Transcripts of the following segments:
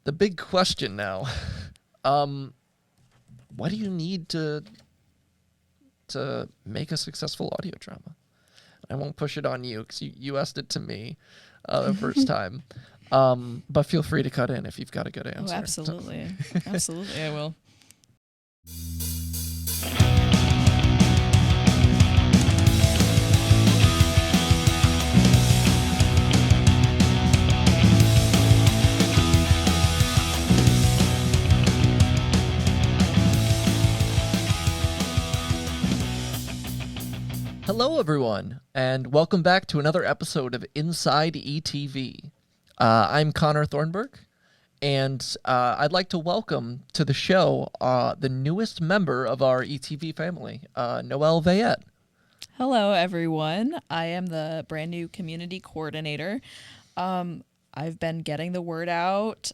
the big question now. What do you need to make a successful audio drama? I won't push it on you because you asked it to me the first time. But feel free to cut in if you've got a good answer. Oh, absolutely. Absolutely, I will. Hello, everyone, and welcome back to another episode of Inside ETV. I'm Connor Thornberg, and I'd like to welcome to the show the newest member of our ETV family, Noelle Veillette. Hello, everyone. I am the brand new community coordinator. I've been getting the word out,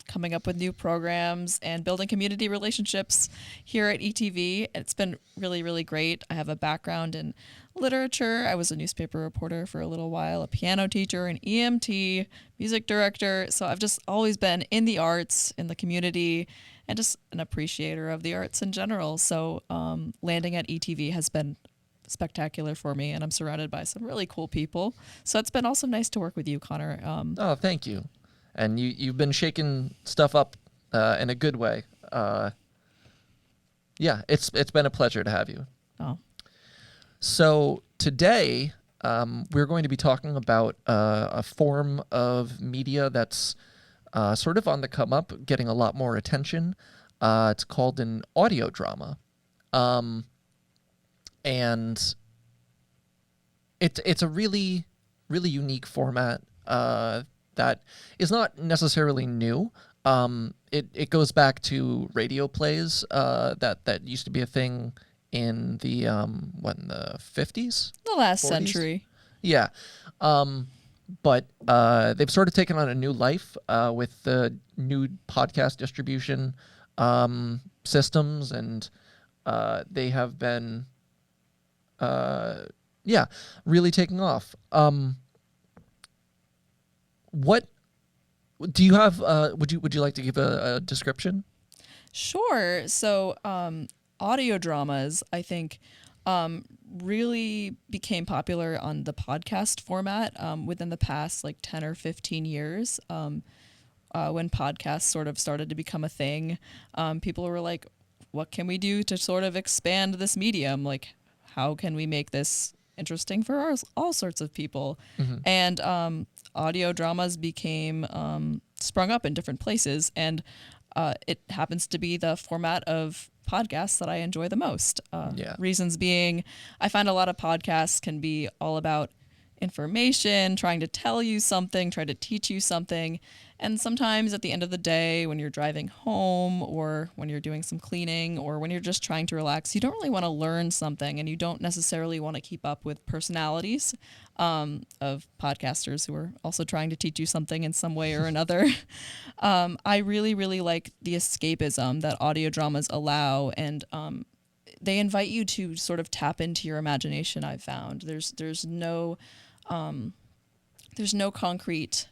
coming up with new programs, and building community relationships here at ETV. It's been really, really great. I have a background in literature. I was a newspaper reporter for a little while, a piano teacher, an EMT, music director. So I've just always been in the arts, in the community, and just an appreciator of the arts in general. So landing at ETV has been spectacular for me, and I'm surrounded by some really cool people. So it's been also nice to work with you, Connor. Oh, thank you. And you've been shaking stuff up in a good way. Yeah, it's been a pleasure to have you. Oh. So today we're going to be talking about a form of media that's sort of on the come up, getting a lot more attention. It's called an audio drama. And it's a really, really unique format that is not necessarily new. It goes back to radio plays that used to be a thing in the in the 50s? The last 40s? century. Yeah. But they've sort of taken on a new life with the new podcast distribution systems, and they have been really taking off. What do you have? Would you like to give a description? Sure. So audio dramas, I think, really became popular on the podcast format within the past 10 or 15 years. When podcasts sort of started to become a thing, people were like, what can we do to sort of expand this medium? Like, how can we make this interesting for all sorts of people? Mm-hmm. And audio dramas became sprung up in different places, and it happens to be the format of podcasts that I enjoy the most. Reasons being, I find a lot of podcasts can be all about information, trying to tell you something, try to teach you something. And sometimes at the end of the day, when you're driving home or when you're doing some cleaning or when you're just trying to relax, you don't really want to learn something, and you don't necessarily want to keep up with personalities of podcasters who are also trying to teach you something in some way or another. I really, really like the escapism that audio dramas allow, and they invite you to sort of tap into your imagination. I've found there's no concrete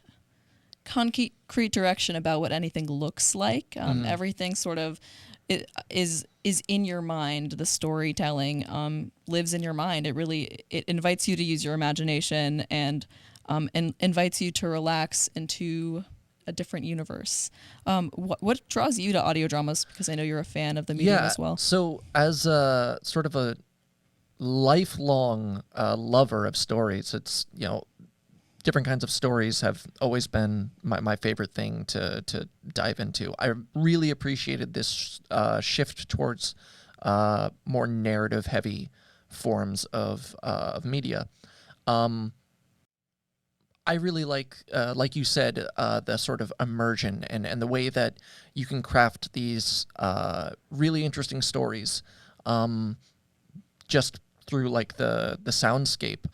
direction about what anything looks like. Everything sort of is in your mind. The storytelling lives in your mind. It invites you to use your imagination and invites you to relax into a different universe. What draws you to audio dramas? Because I know you're a fan of the medium as well. So as a sort of a lifelong lover of stories, it's, different kinds of stories have always been my favorite thing to dive into. I really appreciated this shift towards more narrative-heavy forms of media. I really like you said, the sort of immersion and the way that you can craft these really interesting stories just through the soundscape.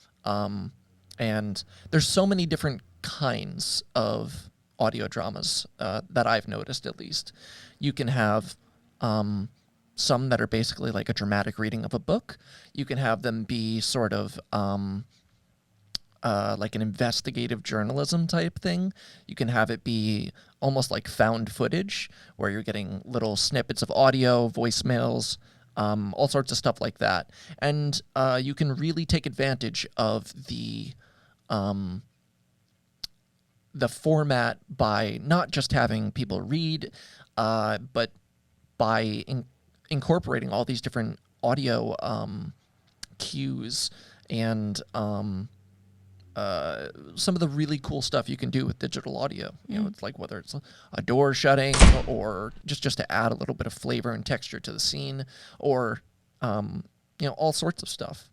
And there's so many different kinds of audio dramas that I've noticed, at least. You can have some that are basically like a dramatic reading of a book. You can have them be sort of like an investigative journalism type thing. You can have it be almost like found footage, where you're getting little snippets of audio, voicemails, all sorts of stuff like that. And you can really take advantage of the format by not just having people read, but by incorporating all these different audio cues and some of the really cool stuff you can do with digital audio. You know, it's like whether it's a door shutting or just to add a little bit of flavor and texture to the scene, or all sorts of stuff.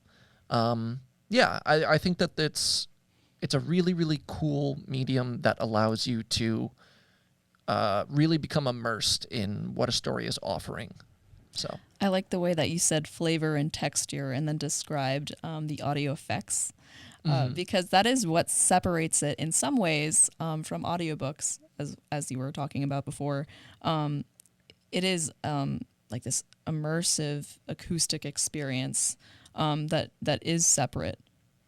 I think that it's a really, really cool medium that allows you to really become immersed in what a story is offering. So I like the way that you said flavor and texture and then described the audio effects, because that is what separates it in some ways from audiobooks, as you were talking about before. It is like this immersive acoustic experience that is separate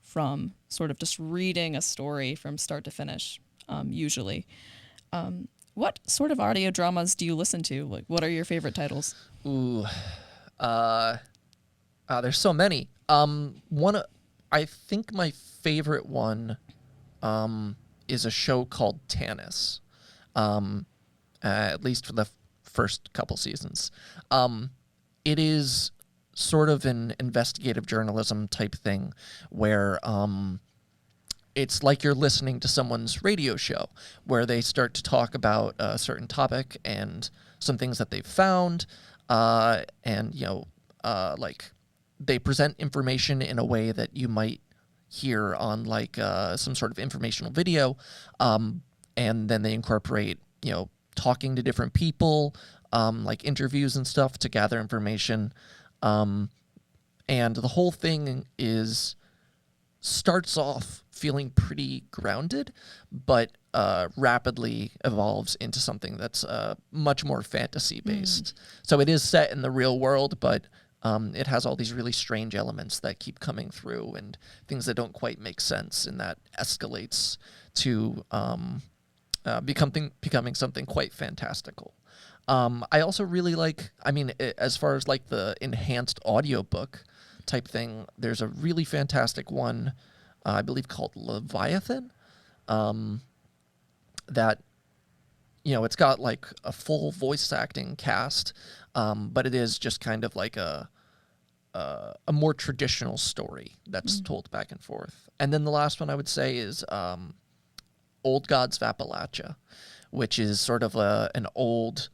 from sort of just reading a story from start to finish, usually. What sort of audio dramas do you listen to? Like, what are your favorite titles? Ooh, there's so many. I think my favorite one is a show called Tanis, at least for the first couple seasons. It is sort of an investigative journalism type thing where it's like you're listening to someone's radio show, where they start to talk about a certain topic and some things that they've found, and like they present information in a way that you might hear on like some sort of informational video, and then they incorporate talking to different people, like interviews and stuff to gather information, and the whole thing starts off feeling pretty grounded, but rapidly evolves into something that's much more fantasy-based. So it is set in the real world, but it has all these really strange elements that keep coming through and things that don't quite make sense, and that escalates to becoming something quite fantastical. I also really like, as far as like the enhanced audiobook type thing, there's a really fantastic one, I believe called Leviathan, that, it's got like a full voice acting cast, but it is just kind of like a more traditional story that's told back and forth. And then the last one I would say is Old Gods of Appalachia, which is sort of an old,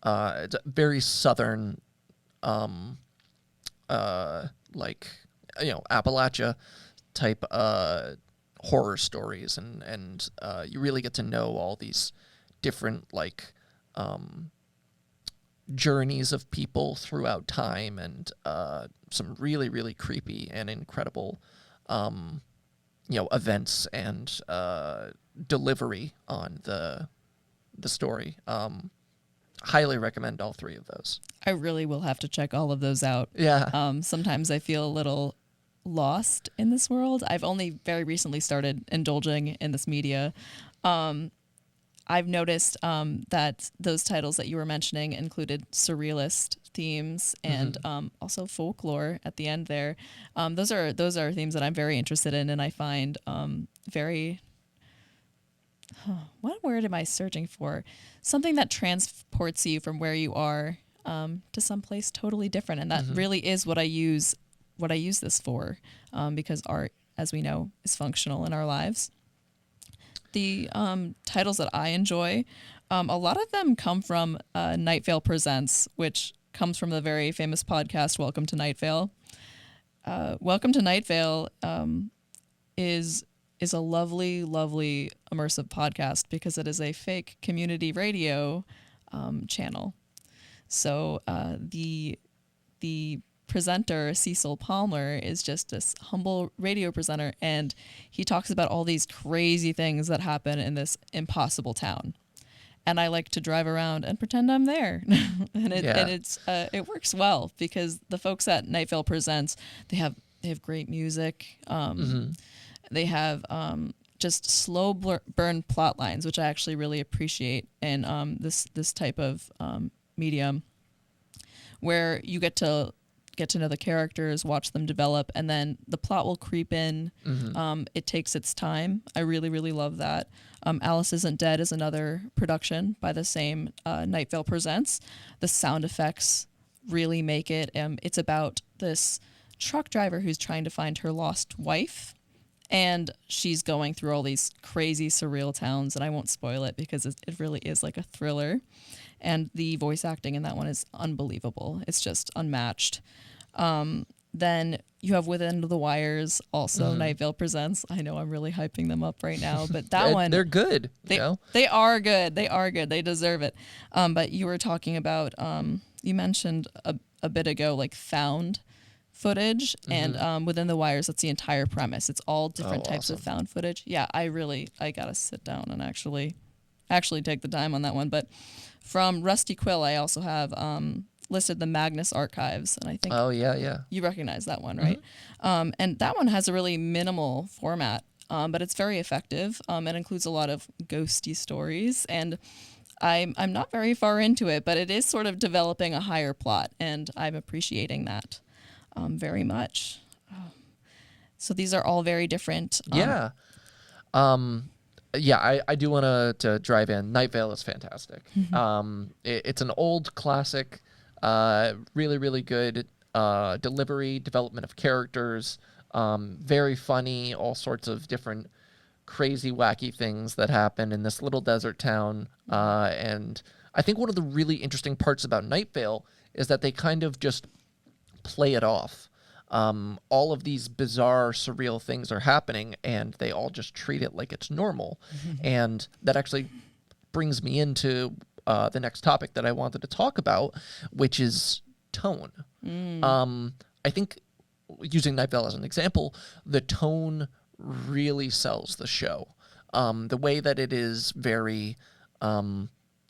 it's a very southern, Appalachia type horror stories, and you really get to know all these different journeys of people throughout time, and some really, really creepy and incredible events and delivery on the story. Highly recommend all three of those. I really will have to check all of those out. Yeah. Sometimes I feel a little lost in this world. I've only very recently started indulging in this media. I've noticed that those titles that you were mentioning included surrealist themes and also folklore at the end there. Those are themes that I'm very interested in, and I find very... what word am I searching for? Something that transports you from where you are to someplace totally different, and that really is what I use this for, because art, as we know, is functional in our lives. The titles that I enjoy, a lot of them come from Night Vale Presents, which comes from the very famous podcast Welcome to Night Vale. Welcome to Night Vale is a lovely, lovely immersive podcast because it is a fake community radio channel. So the presenter, Cecil Palmer, is just this humble radio presenter, and he talks about all these crazy things that happen in this impossible town. And I like to drive around and pretend I'm there. and it works well because the folks at Night Vale Presents, they have great music. They have just slow burn plot lines, which I actually really appreciate in this type of medium, where you get to know the characters, watch them develop, and then the plot will creep in. It takes its time. I really, really love that. Alice Isn't Dead is another production by the same Night Vale Presents. The sound effects really make it. It's about this truck driver who's trying to find her lost wife, and she's going through all these crazy, surreal towns, and I won't spoil it because it really is like a thriller. And the voice acting in that one is unbelievable. It's just unmatched. Then you have Within the Wires, also Night Vale Presents. I know I'm really hyping them up right now, but that one... They're good. They are good. They are good. They deserve it. But you were talking about, you mentioned a bit ago, like found footage, and Within the Wires, that's the entire premise. It's all different types of found footage. Yeah, I got to sit down and actually take the time on that one. But from Rusty Quill, I also have listed the Magnus Archives, and I think you recognize that one, right? And that one has a really minimal format, but it's very effective. It includes a lot of ghosty stories, and I'm not very far into it, but it is sort of developing a higher plot, and I'm appreciating that very much. So these are all very different. I do want to drive in. Night Vale is fantastic. It's an old classic, really, really good delivery, development of characters, very funny, all sorts of different crazy, wacky things that happen in this little desert town. And I think one of the really interesting parts about Night Vale is that they kind of just play it off. All of these bizarre, surreal things are happening, and they all just treat it like it's normal. And that actually brings me into the next topic that I wanted to talk about, which is tone. I think, using Night Vale as an example, the tone really sells the show. The way that it is very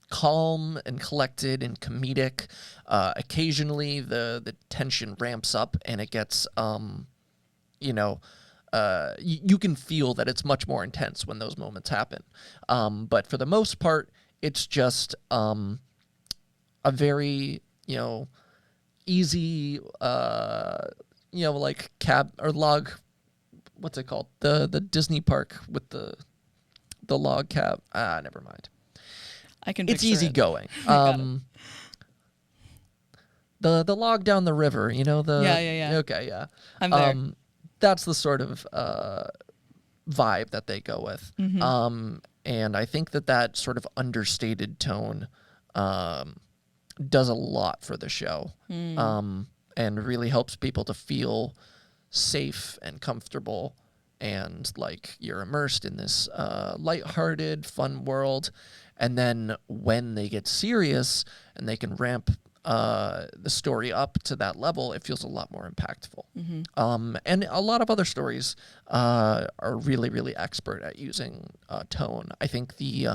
calm and collected and comedic. Occasionally the tension ramps up and it gets, you can feel that it's much more intense when those moments happen. But for the most part, it's just a very, easy, like cab or log, what's it called? The Disney park with the log cab. Never mind. It's easy going. The log down the river, Yeah. Okay, yeah. I'm there. That's the sort of vibe that they go with. And I think that sort of understated tone does a lot for the show, and really helps people to feel safe and comfortable, and like you're immersed in this lighthearted, fun world. And then when they get serious and they can ramp the story up to that level, it feels a lot more impactful. And a lot of other stories are really, really expert at using tone. I think the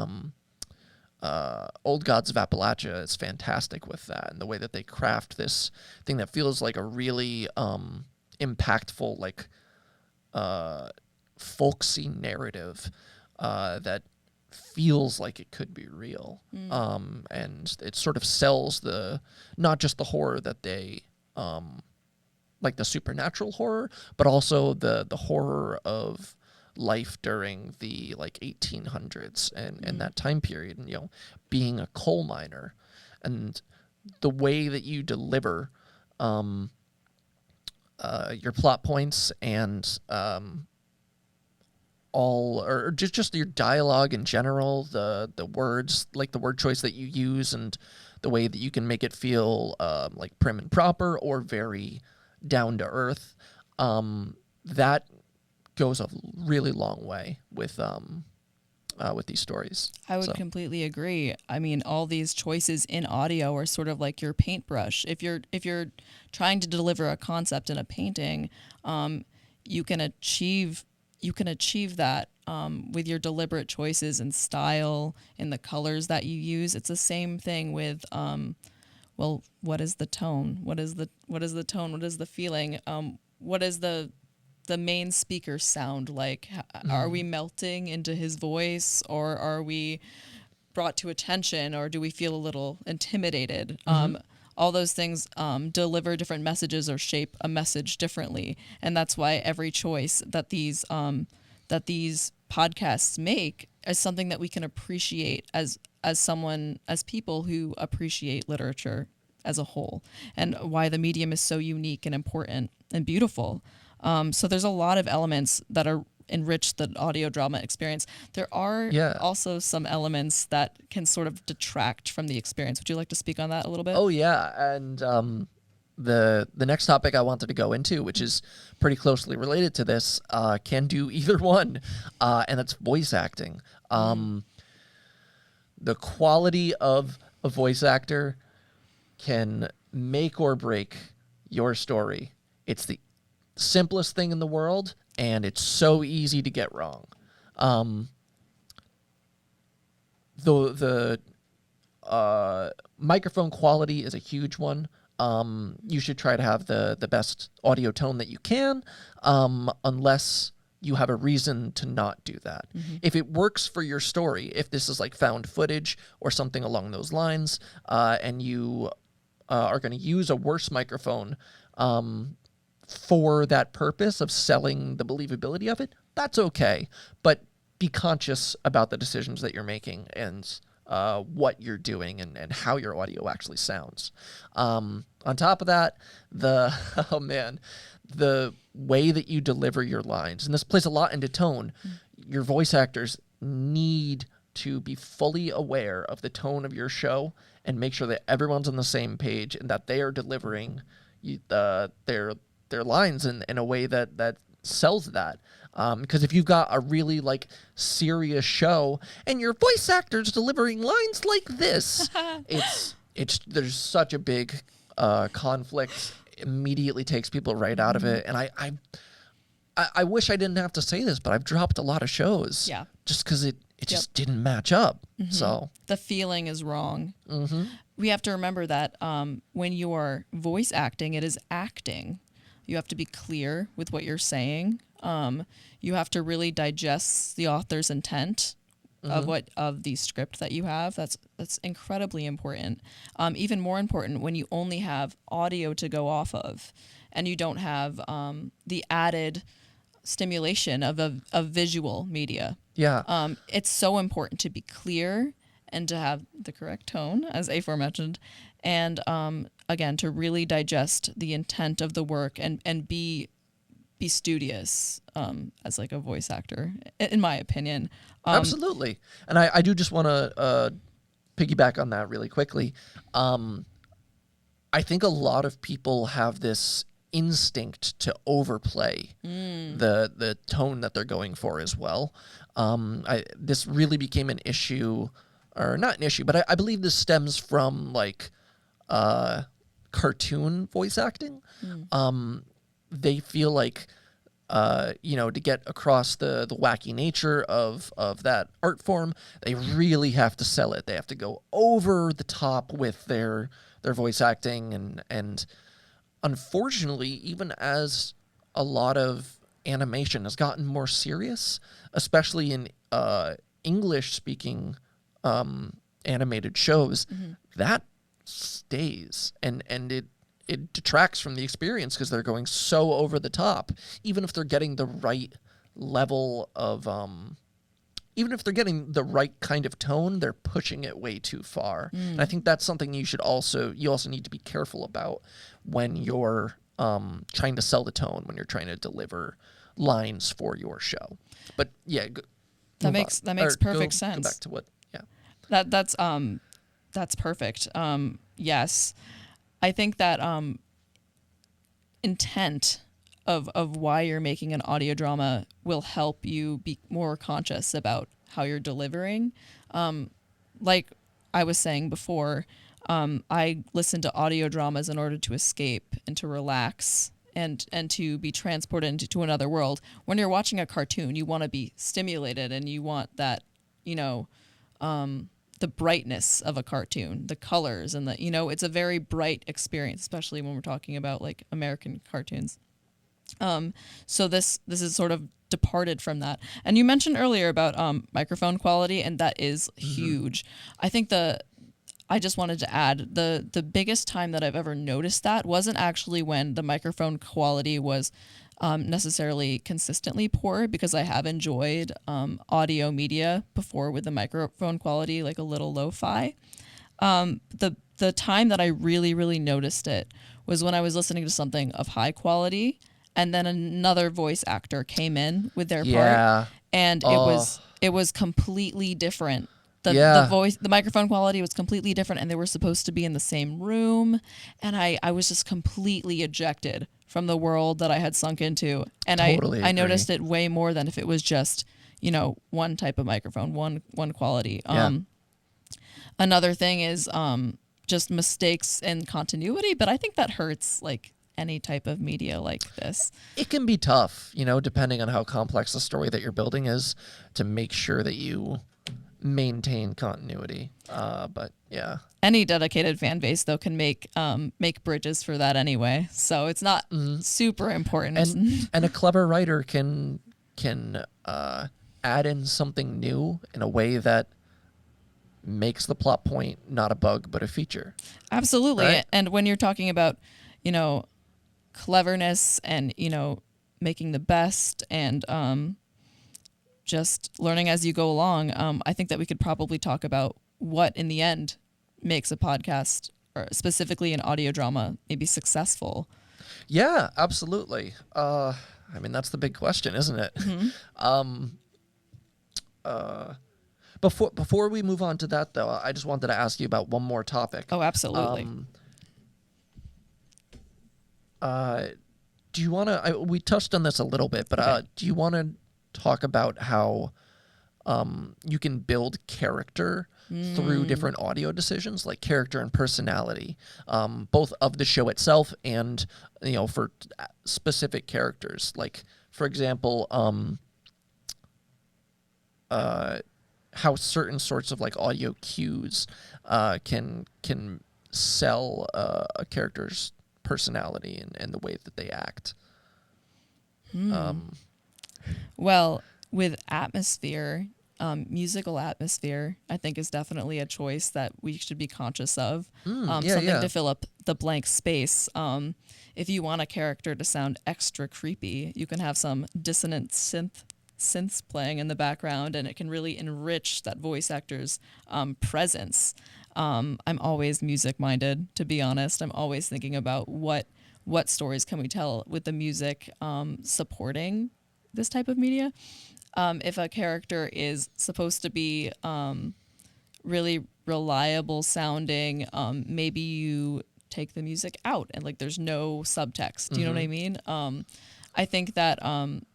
Old Gods of Appalachia is fantastic with that, and the way that they craft this thing that feels like a really impactful, like folksy narrative that feels like it could be real. And it sort of sells not just the horror that they like the supernatural horror, but also the horror of life during the like 1800s and that time period, and being a coal miner, and the way that you deliver your plot points and or just your dialogue in general, the words, like the word choice that you use, and the way that you can make it feel like prim and proper or very down to earth, that goes a really long way with these stories. I would completely agree. I mean, all these choices in audio are sort of like your paintbrush. If you're trying to deliver a concept in a painting, you can achieve that with your deliberate choices and style and the colors that you use. It's the same thing with what is the tone? What is the tone? What is the feeling? What is the the main speaker sound like? Are we melting into his voice, or are we brought to attention, or do we feel a little intimidated? All those things deliver different messages or shape a message differently, and that's why every choice that these podcasts make is something that we can appreciate as people who appreciate literature as a whole, and why the medium is so unique and important and beautiful. So there's a lot of elements that are enrich the audio drama experience. There are also some elements that can sort of detract from the experience. Would you like to speak on that a little bit? Oh yeah, and the next topic I wanted to go into, which is pretty closely related to this, can do either one, and that's voice acting. The quality of a voice actor can make or break your story. It's the simplest thing in the world, and it's so easy to get wrong. The microphone quality is a huge one. You should try to have the best audio tone that you can, unless you have a reason to not do that. If it works for your story, if this is like found footage or something along those lines, and you are going to use a worse microphone for that purpose of selling the believability of it, that's okay. But be conscious about the decisions that you're making and what you're doing and how your audio actually sounds. On top of that, the way that you deliver your lines, and this plays a lot into tone, your voice actors need to be fully aware of the tone of your show and make sure that everyone's on the same page and that they are delivering their lines in a way that sells that. Because if you've got a really like serious show and your voice actor's delivering lines like this, there's such a big conflict. Immediately takes people right out of it. And I wish I didn't have to say this, but I've dropped a lot of shows just because it just didn't match up. So the feeling is wrong. We have to remember that when you are voice acting, it is acting. You have to be clear with what you're saying. You have to really digest the author's intent of the script that you have. That's incredibly important. Even more important when you only have audio to go off of, and you don't have the added stimulation of visual media. Yeah. It's so important to be clear and to have the correct tone, as aforementioned, and again, to really digest the intent of the work and be studious as like a voice actor, in my opinion. Absolutely. And I do just want to piggyback on that really quickly. I think a lot of people have this instinct to overplay the tone that they're going for as well. This really became an issue, or not an issue, but I believe this stems from like cartoon voice acting. They feel like to get across the wacky nature of that art form, they really have to sell it. They have to go over the top with their voice acting, and unfortunately, even as a lot of animation has gotten more serious, especially in English-speaking animated shows, that stays, and it detracts from the experience because they're going so over the top. Even if they're getting the right level of, even if they're getting the right kind of tone, they're pushing it way too far. And I think that's something you also need to be careful about when you're trying to sell the tone, when you're trying to deliver lines for your show. But yeah, that makes perfect sense. Go back to what, that's perfect. Yes. I think that intent of why you're making an audio drama will help you be more conscious about how you're delivering. Like I was saying before, I listen to audio dramas in order to escape and to relax and to be transported into another world. When you're watching a cartoon, you want to be stimulated and you want that, the brightness of a cartoon, the colors, and it's a very bright experience, especially when we're talking about like American cartoons. So this is sort of departed from that. And you mentioned earlier about microphone quality, and that is huge. I think I just wanted to add the biggest time that I've ever noticed that wasn't actually when the microphone quality was necessarily consistently poor, because I have enjoyed audio media before with the microphone quality like a little lo-fi. The time that I really, really noticed it was when I was listening to something of high quality, and then another voice actor came in with their part, and it was completely different. The microphone quality was completely different, and they were supposed to be in the same room, and I was just completely ejected from the world that I had sunk into, and Totally I noticed it way more than if it was just, one type of microphone, one quality. Another thing is just mistakes in continuity, but I think that hurts like any type of media like this. It can be tough, depending on how complex the story that you're building is, to make sure that you maintain continuity. But yeah, any dedicated fan base though can make bridges for that anyway, so it's not super important. And a clever writer can add in something new in a way that makes the plot point not a bug but a feature. Absolutely. Right? And when you're talking about cleverness and making the best and just learning as you go along, I think that we could probably talk about what in the end makes a podcast, or specifically an audio drama, maybe successful. Yeah, absolutely. That's the big question, isn't it? Before we move on to that, though, I just wanted to ask you about one more topic. Oh, absolutely. Do you want to? We touched on this a little bit, but Okay. Do you want to talk about how you can build character through different audio decisions, like character and personality, both of the show itself and for specific characters? Like, for example, how certain sorts of like audio cues can sell a character's personality and the way that they act. Well, with atmosphere, musical atmosphere, I think is definitely a choice that we should be conscious of. Something to fill up the blank space. If you want a character to sound extra creepy, you can have some dissonant synths playing in the background, and it can really enrich that voice actor's presence. I'm always music minded, to be honest. I'm always thinking about what stories can we tell with the music supporting this type of media. If a character is supposed to be really reliable sounding, maybe you take the music out and like there's no subtext. Do you know what I mean? I think that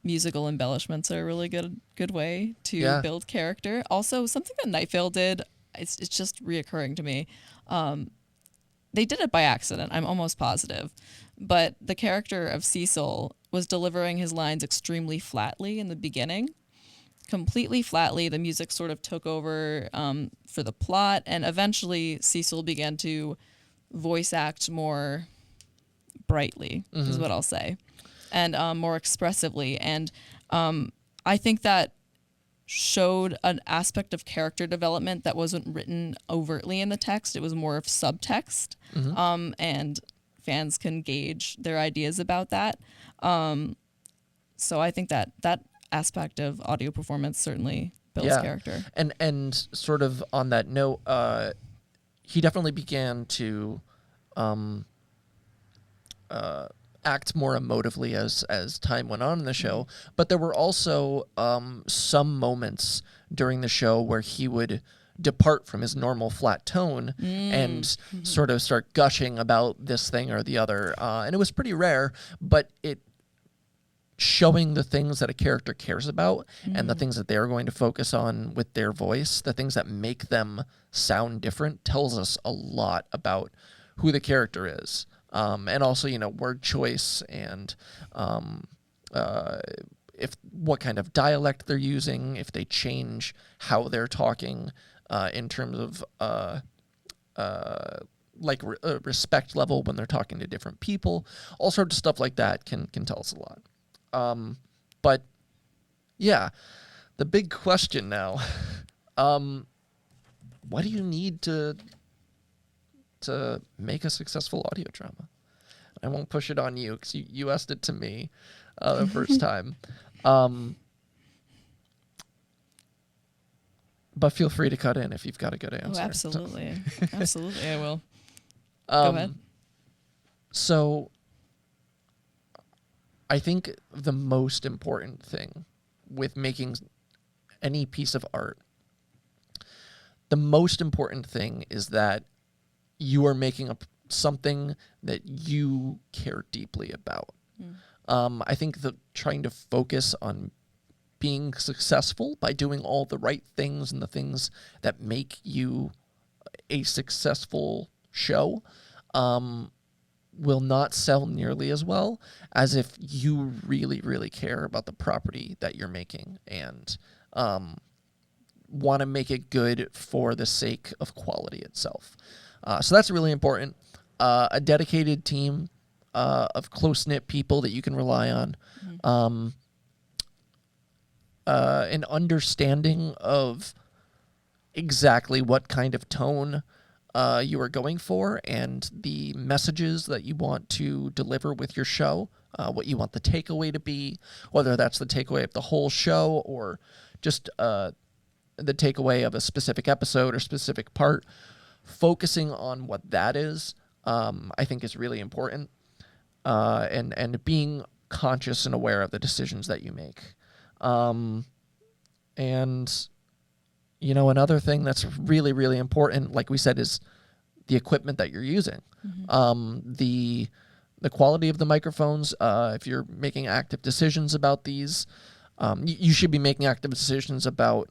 musical embellishments are a really good way to build character. Also, something that Night Vale did, it's just reoccurring to me. They did it by accident, I'm almost positive. But the character of Cecil was delivering his lines extremely flatly in the beginning. Completely flatly. The music sort of took over for the plot, and eventually Cecil began to voice act more brightly, is what I'll say, and more expressively. And I think that showed an aspect of character development that wasn't written overtly in the text. It was more of subtext, and fans can gauge their ideas about that. So I think that aspect of audio performance certainly builds character. And sort of on that note, he definitely began to act more emotively as time went on in the show. But there were also some moments during the show where he would depart from his normal flat tone and sort of start gushing about this thing or the other. And it was pretty rare, but it showing the things that a character cares about and the things that they're going to focus on with their voice, the things that make them sound different, tells us a lot about who the character is. And also, word choice and if what kind of dialect they're using, if they change how they're talking in terms of respect level when they're talking to different people. All sorts of stuff like that can tell us a lot. But yeah, the big question now, what do you need to make a successful audio drama? I won't push it on you because you asked it to me the first time. But feel free to cut in if you've got a good answer. Oh, absolutely. Absolutely, I will. Go ahead. So I think the most important thing with making any piece of art, the most important thing is that you are making something that you care deeply about. I think that trying to focus on being successful by doing all the right things and the things that make you a successful show will not sell nearly as well as if you really, really care about the property that you're making and want to make it good for the sake of quality itself. So that's really important. A dedicated team of close-knit people that you can rely on. An understanding of exactly what kind of tone you are going for and the messages that you want to deliver with your show, what you want the takeaway to be, whether that's the takeaway of the whole show or just the takeaway of a specific episode or specific part. Focusing on what that is, I think is really important, and being conscious and aware of the decisions that you make. And, you know, another thing that's really, really important, like we said, is the equipment that you're using. The quality of the microphones, if you're making active decisions about these, you should be making active decisions about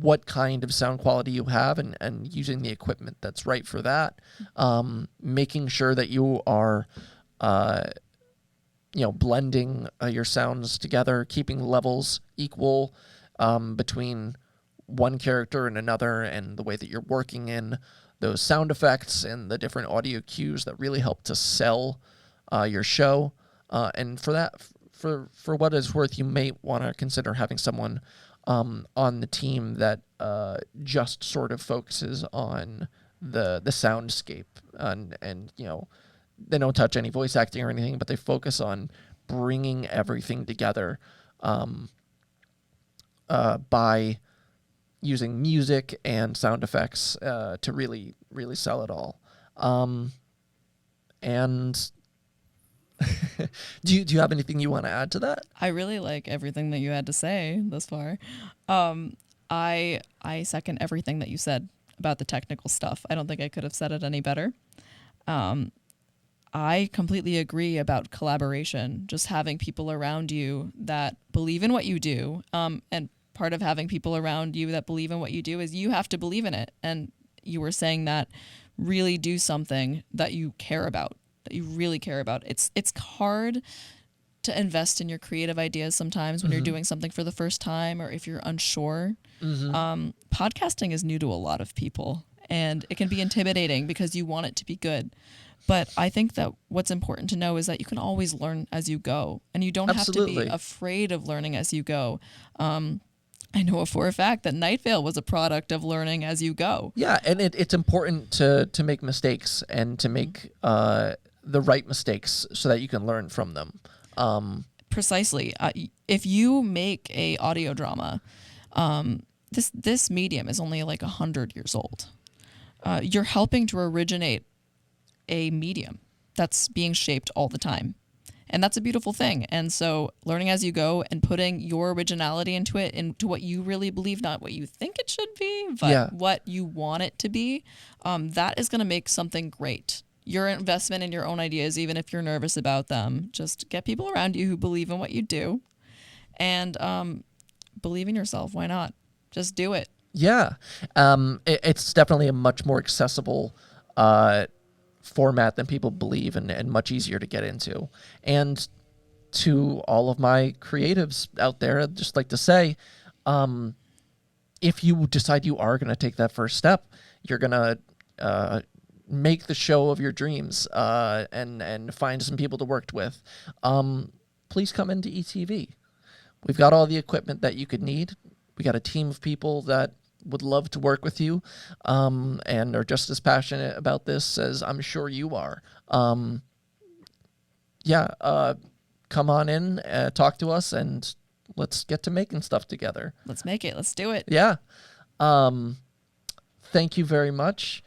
what kind of sound quality you have and using the equipment that's right for that. Making sure that you are blending your sounds together, keeping levels equal between one character and another, and the way that you're working in those sound effects and the different audio cues that really help to sell your show. And for that, for what it's worth, you may want to consider having someone on the team that just sort of focuses on the soundscape and they don't touch any voice acting or anything, but they focus on bringing everything together by using music and sound effects to really, really sell it all. And do you have anything you want to add to that? I really like everything that you had to say thus far. I second everything that you said about the technical stuff. I don't think I could have said it any better. I completely agree about collaboration, just having people around you that believe in what you do. And part of having people around you that believe in what you do is you have to believe in it. And you were saying that really do something that you care about, that you really care about. It's hard to invest in your creative ideas sometimes when you're doing something for the first time or if you're unsure. Podcasting is new to a lot of people, and it can be intimidating because you want it to be good. But I think that what's important to know is that you can always learn as you go, and you don't have to be afraid of learning as you go. I know for a fact that Night Vale was a product of learning as you go. Yeah, and it's important to make mistakes and to make the right mistakes so that you can learn from them. Precisely. If you make a audio drama, this medium is only like 100 years old. You're helping to originate a medium that's being shaped all the time. And that's a beautiful thing. And so learning as you go and putting your originality into it, into what you really believe, not what you think it should be, but what you want it to be, that is going to make something great. Your investment in your own ideas, even if you're nervous about them, just get people around you who believe in what you do and believe in yourself. Why not? Just do it. Yeah. It's definitely a much more accessible format than people believe and much easier to get into. And to all of my creatives out there, I'd just like to say, if you decide you are going to take that first step, you're going to make the show of your dreams, and find some people to work with, please come into ETV. We've got all the equipment that you could need. We got a team of people that would love to work with you, and are just as passionate about this as I'm sure you are. Come on in, talk to us, and let's get to making stuff together. Let's make it. Let's do it. Yeah. Thank you very much.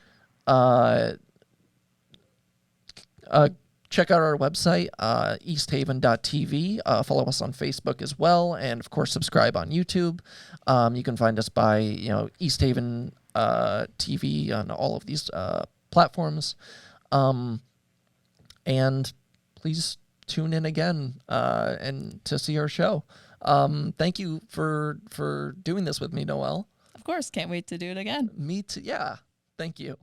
Check out our website, easthaven.tv. Follow us on Facebook as well. And, of course, subscribe on YouTube. You can find us by, East Haven TV on all of these platforms. And please tune in again and to see our show. Thank you for doing this with me, Noelle. Of course. Can't wait to do it again. Me too. Yeah. Thank you.